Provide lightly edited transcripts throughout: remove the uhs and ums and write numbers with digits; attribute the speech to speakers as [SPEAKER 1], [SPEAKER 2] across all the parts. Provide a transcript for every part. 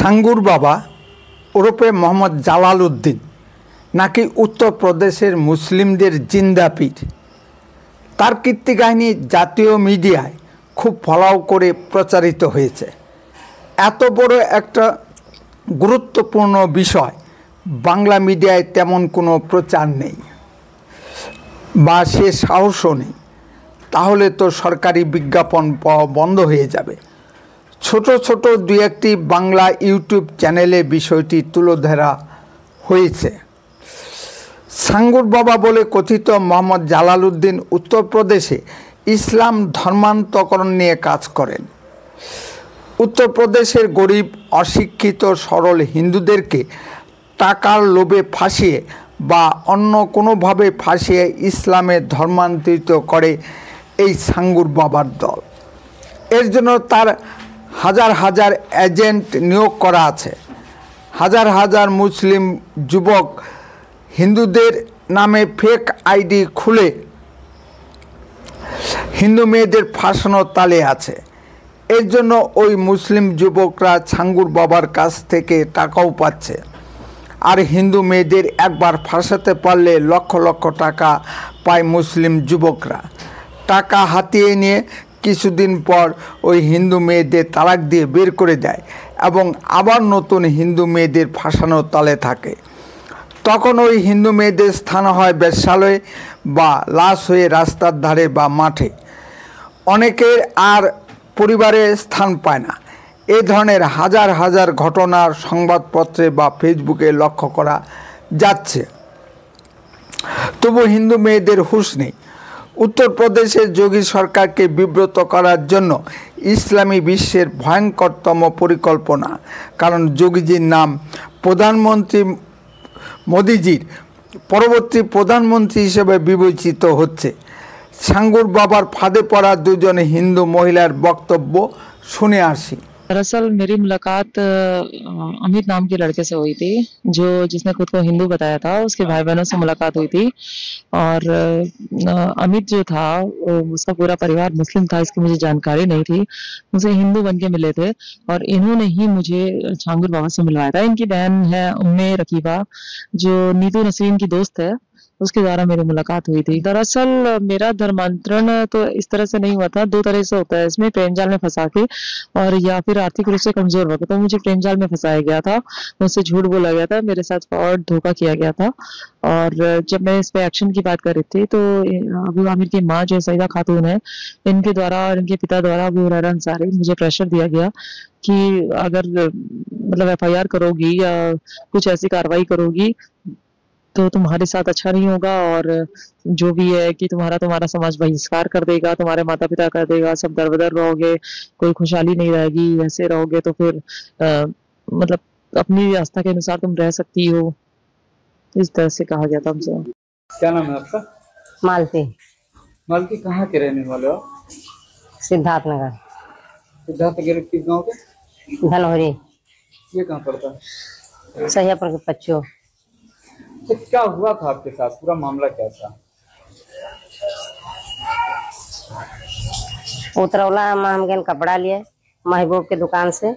[SPEAKER 1] সাঙ্গুর বাবা ওরফে মোহাম্মদ জালাল উদ্দিন নাকি উত্তরপ্রদেশের মুসলিমদের জিন্দা পীর। তার কীর্তিকাহিনী জাতীয় মিডিয়ায় খুব ফলাও করে প্রচারিত হয়েছে। এত বড় একটা গুরুত্বপূর্ণ বিষয় বাংলা মিডিয়ায় তেমন কোনো প্রচার নেই বা সে সাহসও নেই, তাহলে তো সরকারি বিজ্ঞাপন পাওয়া বন্ধ হয়ে যাবে। ছোট ছোট দুই একটি বাংলা ইউটিউব চ্যানেলে বিষয়টি তুলে ধরা হয়েছে। সাঙ্গুর বাবা বলে কথিত মোহাম্মদ জালাল উদ্দিন উত্তরপ্রদেশে ইসলাম ধর্মান্তকরণ নিয়ে কাজ করেন। উত্তরপ্রদেশের গরিব অশিক্ষিত সরল হিন্দুদেরকে টাকার লোভে ফাঁসিয়ে বা অন্য কোনোভাবে ফাঁসিয়ে ইসলামে ধর্মান্তরিত করে এই সাঙ্গুর বাবার দল। এর জন্য তার হাজার হাজার এজেন্ট নিয়োগ করা আছে। হাজার হাজার মুসলিম যুবক হিন্দুদের নামে ফেক আইডি খুলে হিন্দু মেয়েদের ফাঁসানোর তালে আছে। এর জন্য ওই মুসলিম যুবকরা সাঙ্গুর বাবার কাছ থেকে টাকাও পাচ্ছে। আর হিন্দু মেয়েদের একবার ফাঁসাতে পারলে লক্ষ লক্ষ টাকা পায় মুসলিম যুবকরা। টাকা হাতিয়ে নিয়ে কিছুদিন পর ওই হিন্দু মেয়েদের তালাক দিয়ে বের করে দেয় এবং আবার নতুন হিন্দু মেয়েদের ফাঁসানোর তালে থাকে। তখন ওই হিন্দু মেয়েদের স্থান হয় বেশ্যালয়ে বা লাশ হয়ে রাস্তার ধারে বা মাঠে। অনেকের আর পরিবারে স্থান পায় না। এ ধরনের হাজার হাজার ঘটনার সংবাদপত্রে বা ফেসবুকে লক্ষ্য করা যাচ্ছে। তবু হিন্দু মেয়েদের হুঁশ নেই। উত্তরপ্রদেশের যোগী সরকারকে বিব্রত করার জন্য ইসলামী বিশ্বের ভয়ঙ্করতম পরিকল্পনা। কারণ যোগীজির নাম প্রধানমন্ত্রী মোদিজির পরবর্তী প্রধানমন্ত্রী হিসেবে বিবেচিত হচ্ছে। সাঙ্গুর বাবার ফাঁদে পড়া দুজন হিন্দু মহিলার বক্তব্য শুনে আসি।
[SPEAKER 2] दरअसल मेरी मुलाकात अमित नाम के लड़के से हुई थी, जिसने खुद को हिंदू बताया था। उसके भाई बहनों से मुलाकात हुई थी और अमित जो था उसका पूरा परिवार मुस्लिम था, इसकी मुझे जानकारी नहीं थी। मुझे हिंदू बन के मिले थे और इन्होंने ही मुझे छांगुर बाबा से मिलवाया था। इनकी बहन है उम्मे रकीबा, जो नीतू नसरीन की दोस्त है, उसके द्वारा मेरी मुलाकात हुई थी। दरअसल मेरा धर्मांतरण तो इस तरह से नहीं हुआ था, दो तरह से होता है इसमें, प्रेम जाल में फंसा के और या फिर आर्थिक रूप से कमजोर होकर। तो मुझे प्रेम जाल में फंसाया गया था, मुझसे झूठ बोला गया था, मेरे साथ फ्रॉड धोखा किया गया था। और जब मैं इस पे एक्शन की बात कर रही थी तो अबू आमिर की माँ जो सईदा खातून है, इनके द्वारा और इनके पिता द्वारा अबू हुरैरा अंसारी मुझे प्रेशर दिया गया कि अगर मतलब FIR करोगी या कुछ ऐसी कार्रवाई करोगी तो तुम्हारे साथ अच्छा नहीं होगा, और जो भी है कि तुम्हारा समाज बहिष्कार कर देगा, तुम्हारे माता पिता कर देगा, सब दरबदर रहोगे, कोई खुशहाली नहीं रहेगी, ऐसे रहोगे तो फिर मतलब अपनी आस्था के अनुसार तुम रह सकती हो। इस तरह से कहा गया था हमसे।
[SPEAKER 3] क्या नाम है आपका?
[SPEAKER 4] मालती।
[SPEAKER 3] मालती कहाँ के रहने वाले हो?
[SPEAKER 4] सिद्धार्थनगर।
[SPEAKER 3] सिद्धार्थनगर किस गाँव के?
[SPEAKER 4] धनौरी।
[SPEAKER 3] ये कहाँ पड़ता है?
[SPEAKER 4] सहियापुर के पच्चो।
[SPEAKER 3] तो क्या हुआ था आपके साथ, पूरा मामला क्या था?
[SPEAKER 4] उतरौला हम गए कपड़ा लिए महबूब के दुकान से,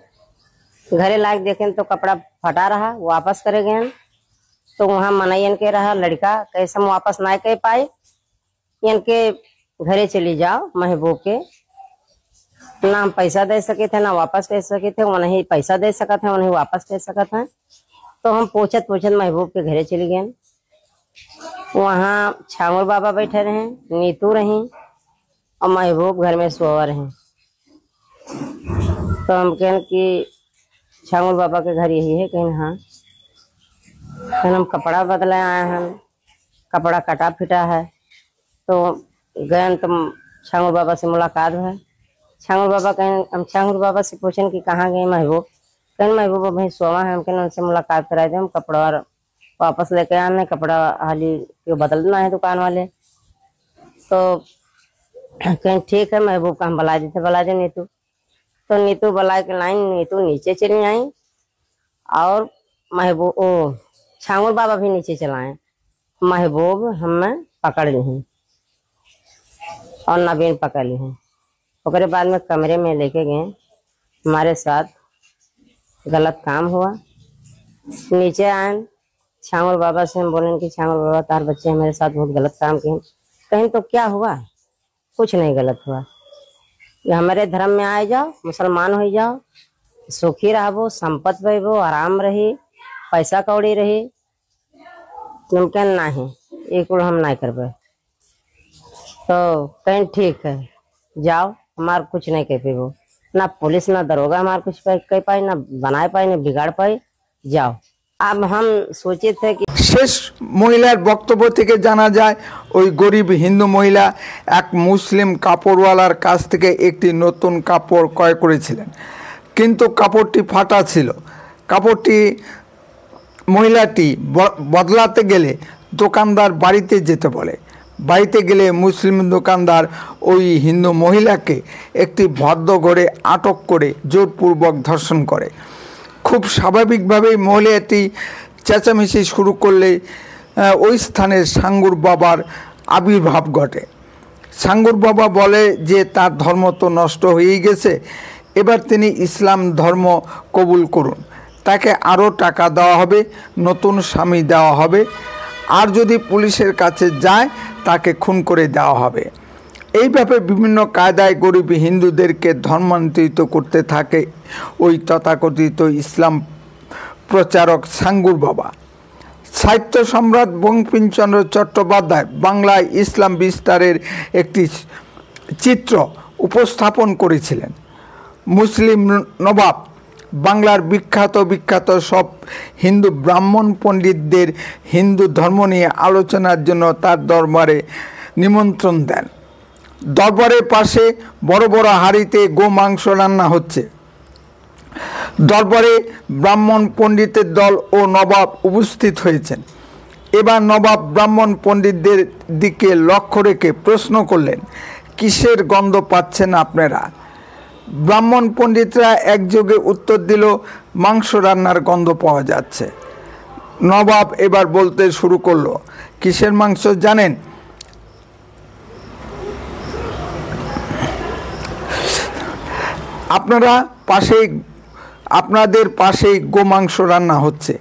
[SPEAKER 4] घरे लाके देखे तो कपड़ा फटा रहा, वापस करे गए तो वहाँ मनाइन के रहा लड़का, कैसे हम वापस ना कह पाए, इनके घरे चली जाओ महबूब के, ना हम पैसा दे सके थे ना वापस दे सके थे, वो नहीं पैसा दे सका थे वो नहीं वापस दे सका था। तो हम पूछत महबूब के घरे चली गए। वहाँ छांगुर बाबा बैठे रहे, नीतू रही और महबूब घर में सोवा रहे। तो हम कहें कि छांगुर बाबा के घर यही है, कहीं हाँ। फिर हम कपड़ा बदले आए हैं, कपड़ा कटा फिटा है। तो गए तो छांगुर बाबा से मुलाकात है। छांगुर बाबा कहें, हम छांगुर बाबा से पूछें कि कहाँ गए महबूब, कहीं महबूब भाई सोवा है, हम कहें उनसे मुलाकात कराए थे, हम कपड़ा और वापस लेके आने, कपड़ा हाली बदलना है दुकान वाले। तो कहीं ठीक है महबूब का हम बुला दे नीतू। तो नीतू बुला के लाइन, नीतू नीचे चली आई और महबूब छांगुर बाबा भी नीचे चलाए। महबूब हमें पकड़ ली और नवीन पकड़ ली। उसके बाद में कमरे में लेके गए, हमारे साथ गलत काम हुआ। नीचे आए छांगुर बाबा से, हम बोले कि छांगुर बाबा तार बच्चे मेरे साथ बहुत गलत काम किए। कहीं तो क्या हुआ, कुछ नहीं गलत हुआ। ये हमारे धर्म में आए जाओ, मुसलमान हो जाओ, सुखी रहो, संपत्ति पाइबो, आराम रही, पैसा कौड़ी रही। मुमकिन नहीं, एक हम नहीं करबे। तो कहीं ठीक है, जाओ, हमार कुछ नहीं कह पेबो, ना पुलिस ना दरोगा हमार कुछ कह पाए, ना बनाए पाए, ना बिगाड़ पाए। जाओ। अब हम सोचे थे कि
[SPEAKER 1] শেষ মহিলার বক্তব্য থেকে জানা যায় ওই গরিব হিন্দু মহিলা এক মুসলিম কাপড়ওয়ালার কাছ থেকে একটি নতুন কাপড় ক্রয় করেছিলেন, কিন্তু কাপড়টি ফাটা ছিল। কাপড়টি মহিলাটি বদলাতে গেলে দোকানদার বাড়িতে যেতে বলে। বাড়িতে গেলে মুসলিম দোকানদার ওই হিন্দু মহিলাকে একটি ভদ্র ঘরে আটক করে জোরপূর্বক ধর্ষণ করে। খুব স্বাভাবিকভাবেই মহিলাটি চেঁচামেচি শুরু করলে ওই স্থানে সাঙ্গুর বাবার আবির্ভাব ঘটে। সাঙ্গুর বাবা বলে যে তার ধর্ম তো নষ্ট হয়েই গেছে, এবার তিনি ইসলাম ধর্ম কবুল করুন, তাকে আরও টাকা দেওয়া হবে, নতুন স্বামী দেওয়া হবে, আর যদি পুলিশের কাছে যায় তাকে খুন করে দেওয়া হবে। এইভাবে বিভিন্ন কায়দায় গরিব হিন্দুদেরকে ধর্মান্তরিত করতে থাকে ওই তথাকথিত ইসলাম প্রচারক সাঙ্গুর বাবা। সাহিত্য সম্রাট বঙ্কিমচন্দ্র চট্টোপাধ্যায় বাংলায় ইসলাম বিস্তারের একটি চিত্র উপস্থাপন করেছিলেন। মুসলিম নবাব বাংলার বিখ্যাত সব হিন্দু ব্রাহ্মণ পণ্ডিতদের হিন্দু ধর্ম নিয়ে আলোচনার জন্য তার দরবারে নিমন্ত্রণ দেন। দরবারের পাশে বড় বড় হাঁড়িতে গোমাংস রান্না হচ্ছে। দরবারে ব্রাহ্মণ পণ্ডিতের দল ও নবাব উপস্থিত হয়েছেন। এবার নবাব ব্রাহ্মণ পণ্ডিতদের দিকে লক্ষ্য রেখে প্রশ্ন করলেন, কিসের গন্ধ পাচ্ছেন আপনারা? ব্রাহ্মণ পণ্ডিতরা একযোগে উত্তর দিল, মাংস রান্নার গন্ধ পাওয়া যাচ্ছে। নবাব এবার বলতে শুরু করলো, কিসের মাংস জানেন? আপনাদের পাশেই গোমাংস রান্না হচ্ছে,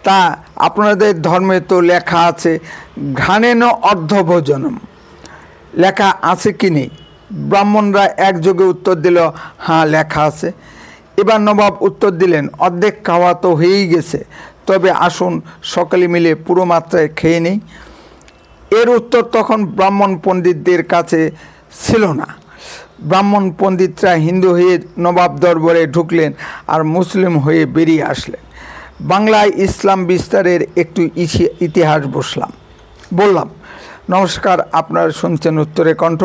[SPEAKER 1] তা আপনাদের ধর্মে তো লেখা আছে ঘ্রাণেন অর্ধভোজনম, লেখা আছে কি নেই? ব্রাহ্মণরা একযোগে উত্তর দিল, হ্যাঁ লেখা আছে। এবার নবাব উত্তর দিলেন, অর্ধেক খাওয়া তো হয়েই গেছে, তবে আসুন সকলে মিলে পুরো মাত্রায় খেয়ে নেই। এর উত্তর তখন ব্রাহ্মণ পণ্ডিতদের কাছে ছিল না। ব্রাহ্মণ পণ্ডিতরা হিন্দু হয়ে নবাব দরবারে ঢুকলেন আর মুসলিম হয়ে বেরিয়ে আসলেন। বাংলায় ইসলাম বিস্তারের একটু ইতিহাস বললাম। নমস্কার, আপনারা শুনছেন উত্তরে কণ্ঠ।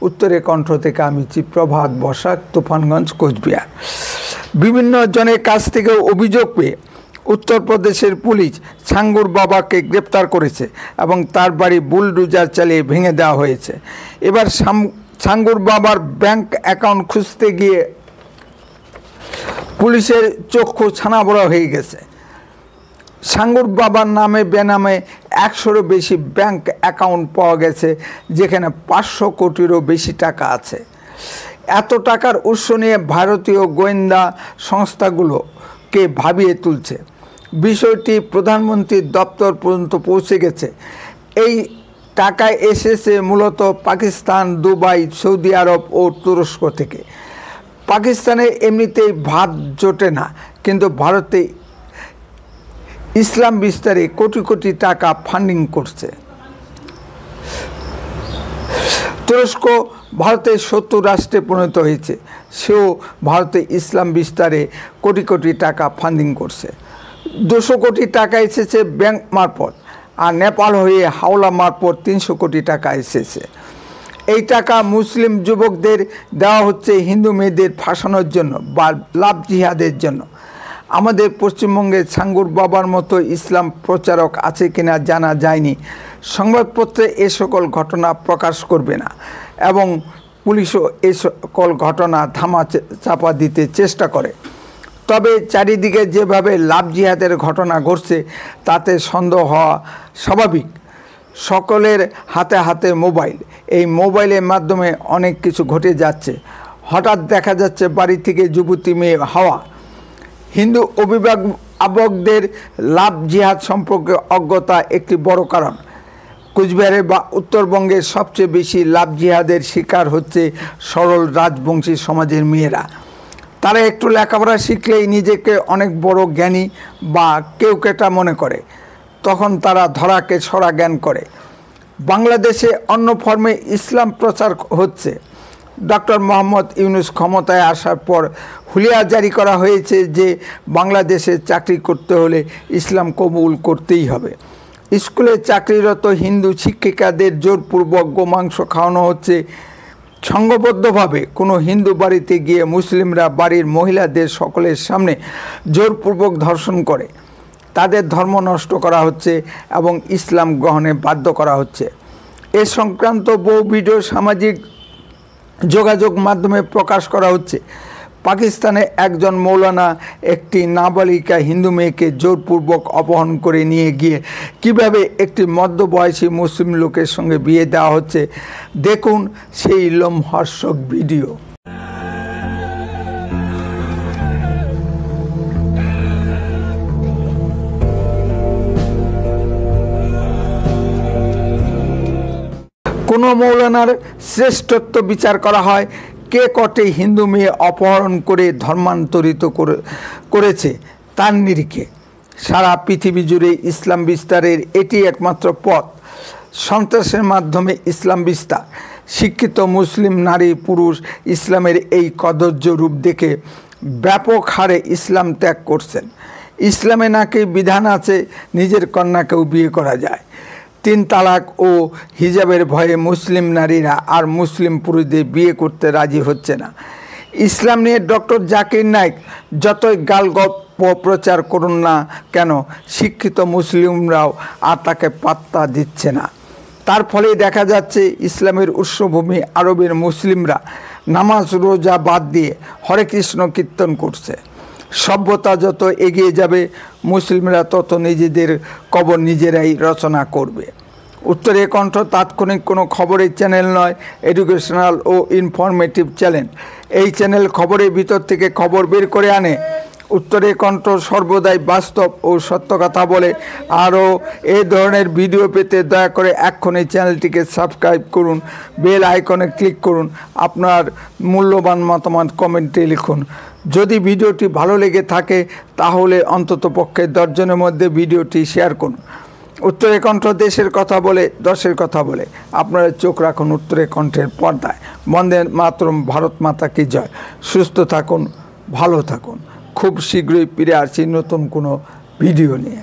[SPEAKER 1] উত্তরে কণ্ঠ থেকে আমি চিত্রভাত বসাক, তুফানগঞ্জ, কোচবিহার। বিভিন্ন জনের কাছ থেকে অভিযোগ পেয়ে উত্তরপ্রদেশের পুলিশ সাঙ্গুর বাবাকে গ্রেপ্তার করেছে এবং তার বাড়ি বুলডোজার চালিয়ে ভেঙে দেওয়া হয়েছে। এবার সাঙ্গুর বাবার ব্যাংক অ্যাকাউন্ট খুঁজতে গিয়ে পুলিশের চক্ষু ছানাবড়া হয়ে গেছে। সাঙ্গুর বাবার নামে বেনামে 100-এরও বেশি ব্যাংক অ্যাকাউন্ট পাওয়া গেছে, যেখানে 500 কোটিরও বেশি টাকা আছে। এত টাকার উৎস নিয়ে ভারতীয় গোয়েন্দা সংস্থাগুলোকে ভাবিয়ে তুলছে। বিষয়টি প্রধানমন্ত্রীর দপ্তর পর্যন্ত পৌঁছে গেছে। এই টাকা এসেছে মূলত পাকিস্তান, দুবাই, সৌদি আরব ও তুরস্ক থেকে। পাকিস্তানে এমনিতেই ভাত জোটে না, কিন্তু ভারতে ইসলাম বিস্তারে কোটি কোটি টাকা ফান্ডিং করছে। তুরস্ক ভারতের শত্রু রাষ্ট্রে পরিণত হয়েছে, সেও ভারতে ইসলাম বিস্তারে কোটি কোটি টাকা ফান্ডিং করছে। 200 কোটি টাকা এসেছে ব্যাংক মারফত, আর নেপাল হয়ে হাওলা মারফত 300 কোটি টাকা এসেছে। এই টাকা মুসলিম যুবকদের দেওয়া হচ্ছে হিন্দু মেয়েদের ফাঁসানোর জন্য বা লাভ জিহাদের জন্য। আমাদের পশ্চিমবঙ্গে সাঙ্গুর বাবার মতো ইসলাম প্রচারক আছে কিনা জানা যায়নি। সংবাদপত্রে এ সকল ঘটনা প্রকাশ করবে না এবং পুলিশও এ সকল ঘটনা ধামা চাপা দিতে চেষ্টা করে। তবে চারিদিকে যেভাবে লাভ জিহাদের ঘটনা ঘটছে তাতে সন্দেহ হওয়া স্বাভাবিক। সকলের হাতে হাতে মোবাইল, এই মোবাইলের মাধ্যমে অনেক কিছু ঘটে যাচ্ছে। হঠাৎ দেখা যাচ্ছে বাড়ি থেকে যুবতী মেয়ে হাওয়া হিন্দু অভিভাবকদের লাভ জিহাদ সম্পর্কে অজ্ঞতা একটি বড় কারণ। কুচবিহারে বা উত্তরবঙ্গের সবচেয়ে বেশি লাভ জিহাদের শিকার হচ্ছে সরল রাজবংশী সমাজের মেয়েরা। তারা একটু লেখাপড়া শিখলেই নিজেকে অনেক বড় জ্ঞানী বা কেউকেটা মনে করে, তখন তারা ধরাকে সরা জ্ঞান করে। বাংলাদেশে অন্য ফর্মে ইসলাম প্রচার হচ্ছে। ডক্টর মোহাম্মদ ইউনূস ক্ষমতায় আসার পর হুলিয়া জারি করা হয়েছে যে বাংলাদেশে চাকরি করতে হলে ইসলাম কবুল করতেই হবে। স্কুলে চাকরিরত হিন্দু শিক্ষিকাদের জোরপূর্বক গোমাংস খাওয়ানো হচ্ছে। সংঘবদ্ধভাবে কোনো হিন্দু বাড়িতে গিয়ে মুসলিমরা বাড়ির মহিলাদের সকলের সামনে জোরপূর্বক ধর্ষণ করে। তাদের ধর্ম নষ্ট করা হচ্ছে এবং ইসলাম গ্রহণে বাধ্য করা হচ্ছে। এ সংক্রান্ত বহু ভিডিও সামাজিক যোগাযোগ মাধ্যমে প্রকাশ করা হচ্ছে। পাকিস্তানে একজন মৌলানা একটি নাবালিকা হিন্দু মেয়েকে জোরপূর্বক অপহরণ করে নিয়ে গিয়ে কিভাবে একটি মধ্যবয়সী মুসলিম লোকের সঙ্গে বিয়ে দেওয়া হচ্ছে, দেখুন সেই লোমহর্ষক ভিডিও। কোনো মৌলানার শ্রেষ্ঠত্ব বিচার করা হয় কে কটে হিন্দু মেয়ে অপহরণ করে ধর্মান্তরিত করেছে তার নিরিখে। সারা পৃথিবী জুড়ে ইসলাম বিস্তারের এটি একমাত্র পথ। সন্ত্রাসের মাধ্যমে ইসলাম বিস্তার। শিক্ষিত মুসলিম নারী পুরুষ ইসলামের এই কদর্য রূপ দেখে ব্যাপক হারে ইসলাম ত্যাগ করছেন। ইসলামে নাকি বিধান আছে নিজের কন্যাকেও বিয়ে করা যায়। 3 তালাক ও হিজাবের ভয়ে মুসলিম নারীরা আর মুসলিম পুরুষদের বিয়ে করতে রাজি হচ্ছে না। ইসলাম নিয়ে ডক্টর জাকির নায়েক যতই গালগপ্প প্রচার করুন না কেন, শিক্ষিত মুসলিমরাও আর তাকে পাত্তা দিচ্ছে না। তার ফলেই দেখা যাচ্ছে ইসলামের উৎসভূমি আরবের মুসলিমরা নামাজ রোজা বাদ দিয়ে হরে কৃষ্ণ কীর্তন করছে। সভ্যতা যত এগিয়ে যাবে মুসলিমরা তত নিজেদের কবর নিজেরাই রচনা করবে। উত্তরে কণ্ঠ তাৎক্ষণিক কোনো খবরের চ্যানেল নয়, এডুকেশনাল ও ইনফরমেটিভ চ্যানেল। এই চ্যানেল খবরের ভিতর থেকে খবর বের করে আনে। উত্তরে কণ্ঠ সর্বদাই বাস্তব ও সত্য কথা বলে। আরও এই ধরনের ভিডিও পেতে দয়া করে এক্ষুনি চ্যানেলটিকে সাবস্ক্রাইব করুন, বেল আইকনে ক্লিক করুন, আপনার মূল্যবান মতামত কমেন্টে লিখুন। যদি ভিডিওটি ভালো লেগে থাকে তাহলে অন্ততপক্ষে 10 জনের মধ্যে ভিডিওটি শেয়ার করুন। উত্তরে কণ্ঠ দেশের কথা বলে, দশের কথা বলে। আপনারা চোখ রাখুন উত্তরে কণ্ঠের পর্দায়। বন্দে মাতরম, ভারত মাতা কি জয়। সুস্থ থাকুন, ভালো থাকুন। খুব শীঘ্রই ফিরে আসছি নতুন কোনো ভিডিও নিয়ে।